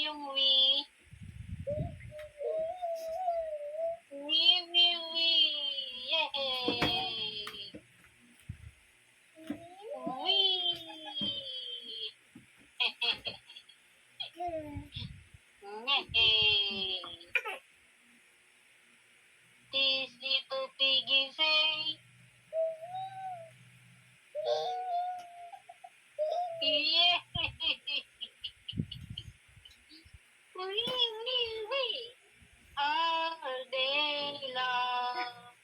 yung wee. Wee, wee, wee. Yay! Wee! Yay! This little piggy say, yeah! Wee, wee, wee! All day long.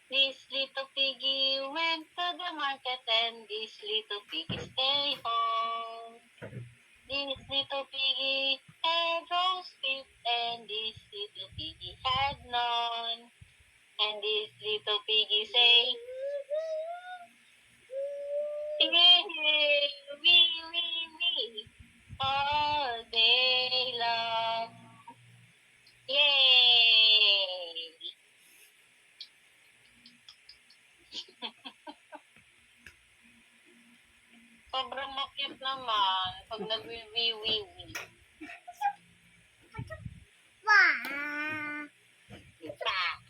This little piggy went to the market and this little piggy stayed home. This little piggy had roast beef and this little piggy had none. And this little piggy say, hey, wee, wee, wee, all day long. Yay! Sobrang makit naman pag nag-wee-wee-wee. Wah! Diba?